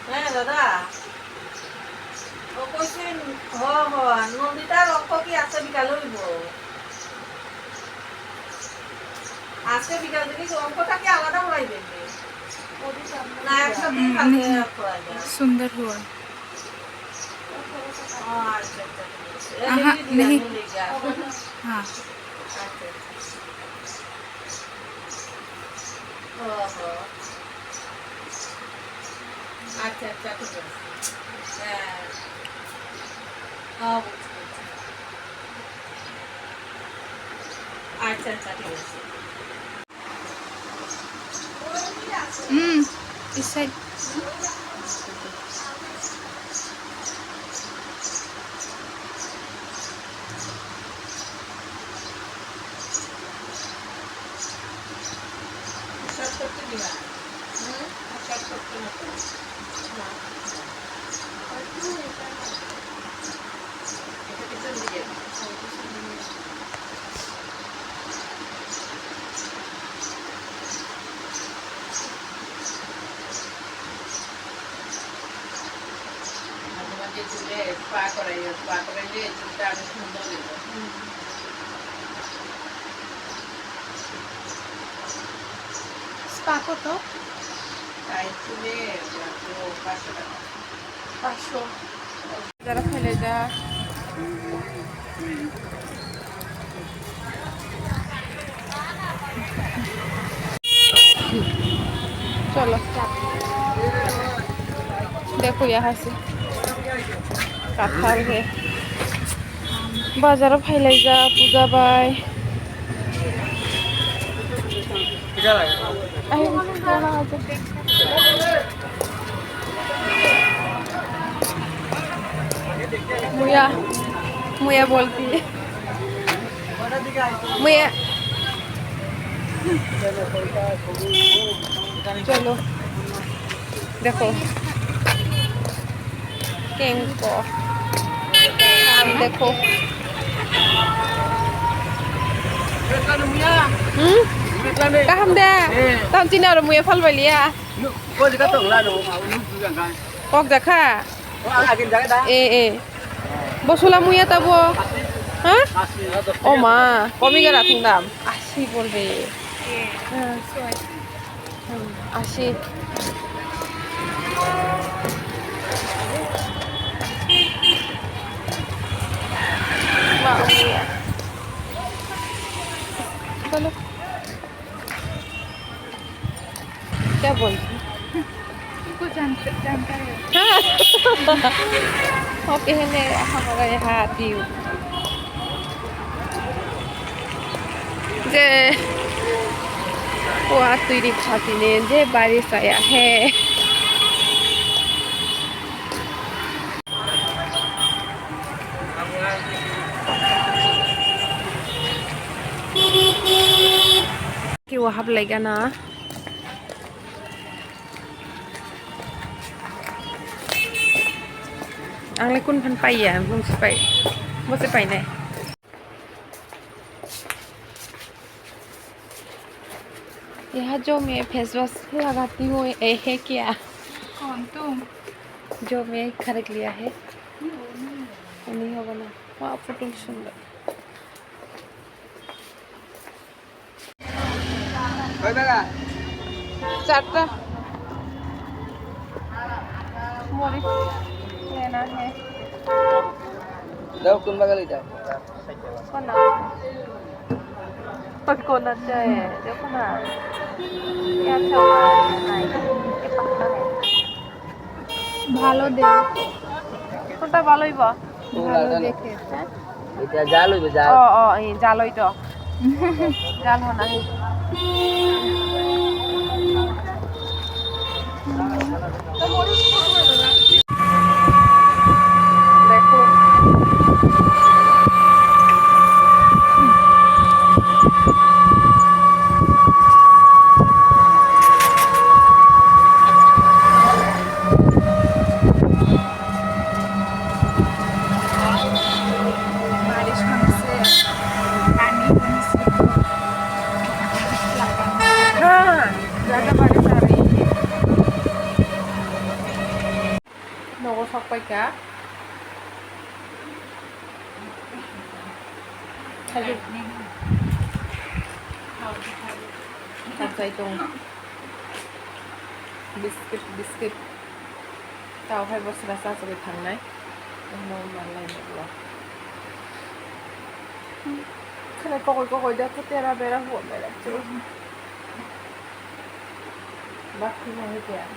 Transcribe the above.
হ্যাঁ দাদা ও কইছে নদীটার অঙ্ক কি আছে বিকাল হইব আজকে বিকাল থেকে অঙ্কটা কি আলাদা হয়ে যাবে না একসাথে सुंदर हुआ अच्छा नहीं हाँ अच्छा अच्छा ठीक है अच्छा अच्छा ठीक है इस साइड স্পা করাইলে চুলটা আরো সুন্দর দিল स्पा কত তাই চুলে 500 টাকা 500 যারা ফেলে যা चलो देखो यहाँ से कटहल है बाजार फैले जा पूजा बाय मुया मुया बोलती है मुया चलो देखो केंको आम देखो Kaham dah. Tahun Cina orang muya fal balia. Kau juga tahu lah, Kok jaka? agen jaga dah. Bosula muya tabo. Hah? Oh ma, komi gara tungdam. Ashi bolbe. Ashi. Wow, muya. चलो क्या बोलती कुछ जानता है okay है हमारा यहाँ आती हूँ जे वो तुरी खाती ने जे बारिश आया है कि वो हब लेगा ना आंले कुन फन पाई है मुझसे पाई नहीं यह जो मैं फेस वॉश लगाती हूँ ये है क्या कौन तुम जो मैं खरीद लिया है नहीं होगा ना वहाँ फोटो सुंदर चारटा मरीच लेना है Daw kun bagal ida. कोना चाहिए देखो ना क्या चौका नहीं ये पक्का है ভালো দে কোনটা ভালোই বা ভালো দেখে হ্যাঁ Ida jalo iba jalo. এই জালই তো জাল না দেখো পাইকা Samsay itong biscuit. Tao hay bos rasa sa bitang na. Ano malay mo ba? Kanay kokoy dato tera bera huwa bera. Bakit na hito yan?